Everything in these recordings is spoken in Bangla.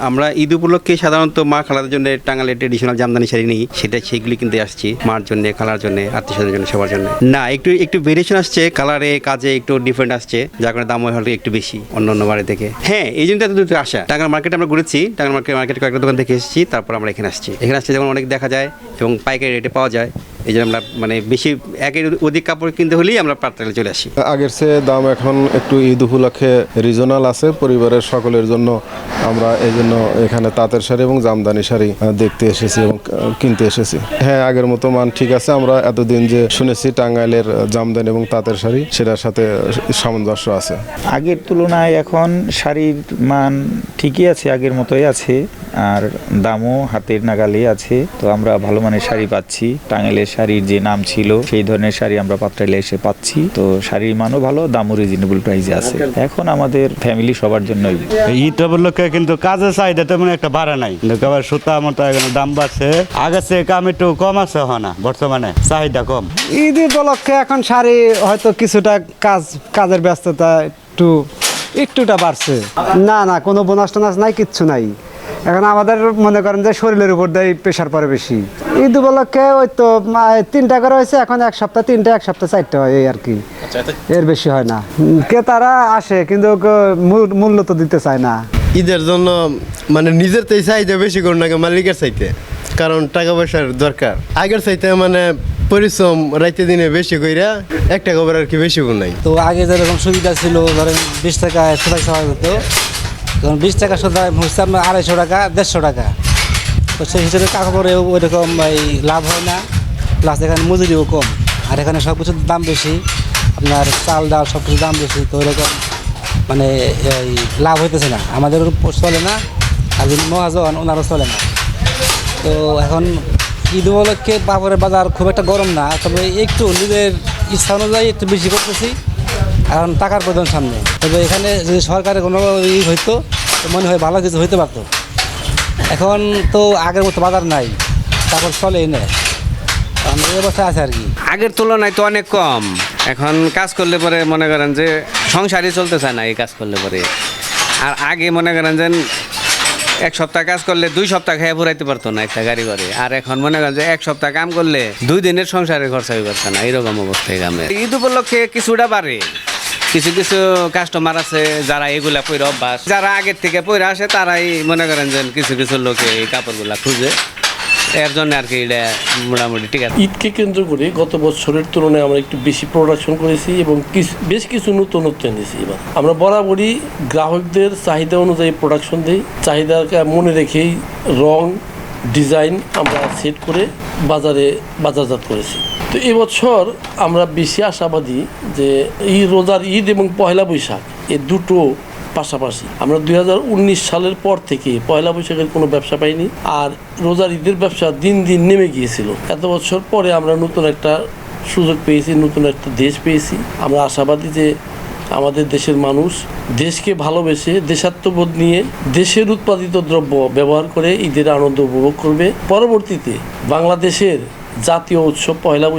আমরা ঈদ উপলক্ষে সাধারণত মা খালাদের জন্য টাঙ্গাইলের ট্রেডিশনাল জামদানি শাড়ি নিই, সেগুলি কিনতে আসছি মার জন্য, খালার জন্য, আত্মীয়স্বজনের জন্য, সবার জন্য। না, একটু ভেরিয়েশন আসছে, কালারে কাজে একটু ডিফারেন্ট আসছে, যার কারণে দাম হয়তো একটু বেশি অন্য বাড়ি থেকে। হ্যাঁ, এই জন্য এত দূর আসা। টাঙ্গাইল মার্কেটে আমরা ঘুরেছি, টাঙ্গাইল মার্কেটে কয়েকটা দোকান থেকে এসেছি, তারপর আমরা এখানে আসছি। এখানে আসছে যেমন অনেক দেখা যায় এবং পাইকারি রেটে পাওয়া যায়। এই জন্য আমরা মানে বেশি একের অধিক কাপড় কিনতে হলেই আমরা পাট্রালে চলে আসি। আগের চেয়ে দাম এখন একটু ঈদ উপলক্ষে রিজনাল আছে পরিবারের সকলের জন্য। আমরা এই জন্য এখানে তাঁতের শাড়ি এবং জামদানি শাড়ি দেখতে এসেছি এবং কিনতে এসেছি। হ্যাঁ, আগের মতো মান ঠিক আছে। আমরা এতদিন যে শুনেছি টাঙ্গাইলের জামদানি এবং তাঁতের শাড়ি, সেটার সাথে সামঞ্জস্য আছে। আগের তুলনায় এখন শাড়ির মান ঠিকই আছে, আগের মতোই আছে, আর দামও হাতের নাগালে আছে। তো আমরা ভালো মানের শাড়ি পাচ্ছি। টাঙ্গাইলের শাড়ির যে নাম ছিল সেই ধরনের শাড়ি আমরা পাত্রাইলে এসে পাচ্ছি। তো শাড়ির মানও ভালো, দামও রিজনেবল প্রাইসে আছে। এখন আমাদের ফ্যামিলি সবার জন্যই। ঈদ উপলক্ষে কিন্তু কাজের চাহিদা তেমন একটা বাড়া নাই, একেবারে সুতা মতো এখন দাম বাড়ছে। আগের চেয়ে কাম একটু কম আছে, না বর্তমানে চাহিদা কম। ঈদ উপলক্ষে এখন শাড়ি হয়তো কিছুটা কাজের ব্যস্ততা একটুটা বাড়ছে। না, কোনো বোনাস টোনাস নাই, কিচ্ছু নাই। এখন আমাদের মনে করেন যে শরীরের উপর দিয়ে প্রেশার পড়ে বেশি। ঈদ উপলক্ষে ওই তো 3টা করে হয়েছে, এখন এক সপ্তাহ 3টা, এক সপ্তাহ 4টা হয়, এই আর কি, এর বেশি হয় না। ক্রেতারা আসে কিন্তু মূল্য তো দিতে চায় না। ঈদের জন্য মানে নিজের তো চাইতে বেশি করুন নাকি মালিকের চাইতে, কারণ টাকা পয়সার দরকার। আগের চাইতে মানে পরিশ্রম রাইতে দিনে বেশি কইরা একটা খবর আর কি বেশি গুণ নাই। তো আগে যেরকম সুবিধা ছিল, ধরেন 20 টাকা সোদাই খাওয়া যেত, ধরুন 20 টাকা সোদাই হচ্ছে আপনার 250 টাকা 150 টাকা। তো সেই হিসেবে কাপড়েও ওইরকম লাভ হয় না, প্লাস এখানে মজুরিও কম। আর এখানে সব কিছুর দাম বেশি, আপনার চাল ডাল সব কিছুর দাম বেশি। তো ওইরকম মানে এই লাভ হইতেছে না, আমাদের চলে না, আর মহাজন ওনারও চলে না। তো এখন ঈদ উপলক্ষে কাপড়ের বাজার খুব একটা গরম না, তবে একটু নিজের ইচ্ছা অনুযায়ী একটু বেশি করতেছি, কারণ টাকার প্রয়োজন সামনে। তবে এখানে যদি সরকারের কোনো হইতো তো মনে হয় ভালো কিছু হইতে পারতো। এখন তো আগের মতো বাজার নাই, কাপড় চলেই না, এই অবস্থা আছে আর কি। আগের তুলনায় তো অনেক কম। এখন কাজ করলে পরে মনে করেন যে সংসারই চলতে চায় না এই কাজ করলে পরে। আর আগে মনে করেন যে 1 সপ্তাহ কাজ করলে 2 সপ্তাহ খেয়ে ফুরাইতে পারতো না একটা গাড়ি করে। আর এখন মনে করেন যে 1 সপ্তাহ কাম করলে 2 দিনের সংসারের খরচা হয়ে পারছে না, এরকম অবস্থায় গ্রামে। ঈদ উপলক্ষে কিছুটা বাড়ে, কিছু কাস্টমার আছে যারা এগুলা পরে অভ্যাস, যারা আগের থেকে পরে আসে তারাই মনে করেন যে কিছু লোকে এই কাপড়গুলা খুঁজে, এর জন্য আর কি এটা মোটামুটি ঠিক আছে। ঈদকে কেন্দ্র করে গত বছরের তুলনায় আমরা একটু বেশি প্রোডাকশন করেছি এবং বেশ কিছু নতুনত্ব এনেছি। এবার আমরা বরাবরই গ্রাহকদের চাহিদা অনুযায়ী প্রোডাকশন দিই, চাহিদাকে মনে রেখেই রং ডিজাইন আমরা সেট করে বাজারজাত করেছি। তো এবছর আমরা বেশি আশাবাদী যে এই রোজার ঈদ এবং পয়লা বৈশাখ এই দুটো পাশাপাশি। আমরা 2019 সালের পর থেকে পয়লা বৈশাখের কোনো ব্যবসা পাইনি, আর রোজার ঈদের ব্যবসা দিন দিন নেমে গিয়েছিল। এত বছর পরে আমরা নতুন একটা সুযোগ পেয়েছি, নতুন একটা দেশ পেয়েছি। আমরা আশাবাদী যে আমাদের দেশের মানুষ দেশকে ভালোবেসে দেশাত্মবোধ নিয়ে দেশের উৎপাদিত দ্রব্য ব্যবহার করে ঈদের আনন্দ উপভোগ করবে। পরবর্তীতে বাংলাদেশের জাতীয় উৎসব পয়লা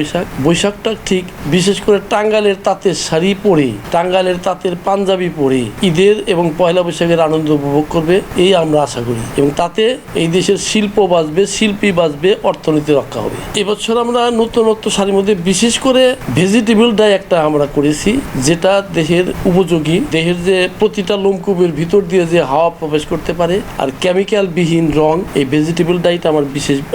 বৈশাখটা ঠিক বিশেষ করে টাঙ্গাইলের তাঁতের শাড়ি পরে, টাঙ্গাইলের তাঁতের পাঞ্জাবি পরে ঈদের এবং পয়লা বৈশাখের আনন্দ উপভোগ করবে, এই আমরা আশা করি। এবং তাতে এই দেশের শিল্প বাঁচবে, শিল্পী বাঁচবে, অর্থনীতি রক্ষা হবে। এবছর আমরা নতুনত্ব শাড়ির মধ্যে বিশেষ করে ভেজিটেবল ডাই একটা আমরা করেছি, যেটা দেহের উপযোগী, দেহের যে প্রতিটা লোমকূপের ভিতর দিয়ে যে হাওয়া প্রবেশ করতে পারে, আর কেমিক্যাল বিহীন রং, এই ভেজিটেবল ডাইটা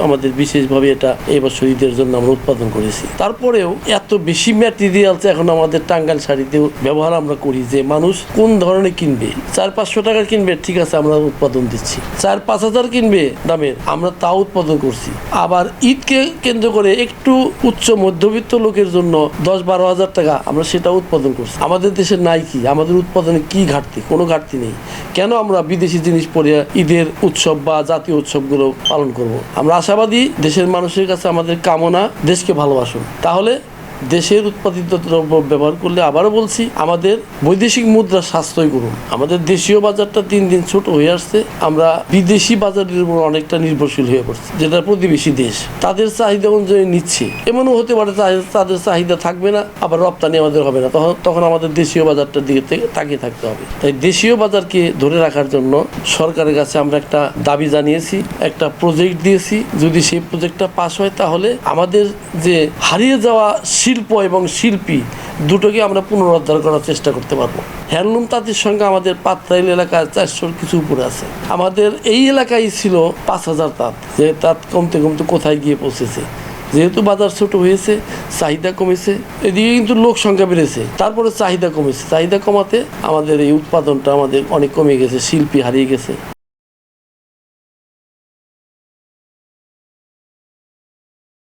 আমাদের বিশেষভাবে এটা এবছর ঈদের জন্য আমরা উৎপাদন করেছি। তারপরেও এত বেশি ম্যাটেরিয়ালস এখন আমাদের টাঙ্গাইল শাড়িতেও ব্যবহার আমরা করি যে মানুষ কোন ধরনের কিনবে। 400-500 টাকার কিনবে, ঠিক আছে, আমরা উৎপাদন দিচ্ছি। 4-5 হাজার কিনবে দামের, আমরা তাও উৎপাদন করছি। আবার ঈদকে কেন্দ্র করে একটু উচ্চ মধ্যবিত্ত লোকের জন্য 10-12 হাজার টাকা আমরা সেটাও উৎপাদন করছি। আমাদের দেশের নাই কি, আমাদের উৎপাদনে কি ঘাটতি? কোনো ঘাটতি নেই। কেন আমরা বিদেশি জিনিস পরে ঈদের উৎসব বা জাতীয় উৎসবগুলো পালন করব? আমরা আশাবাদী দেশের মানুষের কাছে আমাদের কামনা দেশকে ভালোবাসুন, তাহলে দেশের উৎপাদিত দ্রব্য ব্যবহার করলে আবারও বলছি আমাদের বৈদেশিক মুদ্রা সাশ্রয় করুন। আমাদের দেশীয় বাজারটা দিন দিন ছোট হয়ে আসছে, আমরা বিদেশি বাজারের উপর অনেকটা নির্ভরশীল হয়ে পড়ছি, যেটা প্রতিবেশী দেশ তাদের চাহিদা অনুযায়ী নিচ্ছে। এমনও হতে পারে তাদের চাহিদা থাকবে না, আবার রপ্তানি আমাদের হবে না, তখন আমাদের দেশীয় বাজারটার দিকে তাকিয়ে থাকতে হবে। তাই দেশীয় বাজারকে ধরে রাখার জন্য সরকারের কাছে আমরা একটা দাবি জানিয়েছি, একটা প্রজেক্ট দিয়েছি। যদি সেই প্রজেক্টটা পাস হয় তাহলে আমাদের যে হারিয়ে যাওয়া শিল্প এবং শিল্পী দুটোকে আমরা পুনরুদ্ধার করার চেষ্টা করতে পারবো। হ্যান্ডলুম তাঁতের সঙ্গে আমাদের পাত্রাইল এলাকায় 400 কিছু উপরে আছে। আমাদের এই এলাকায় ছিল 5000 তাঁত, যে তাঁত কমতে কমতে কোথায় গিয়ে পৌঁছেছে। যেহেতু বাজার ছোট হয়েছে, চাহিদা কমেছে, এদিকে কিন্তু লোক সংখ্যা বেড়েছে, তারপরে চাহিদা কমেছে। চাহিদা কমাতে আমাদের এই উৎপাদনটা আমাদের অনেক কমে গেছে, শিল্পী হারিয়ে গেছে।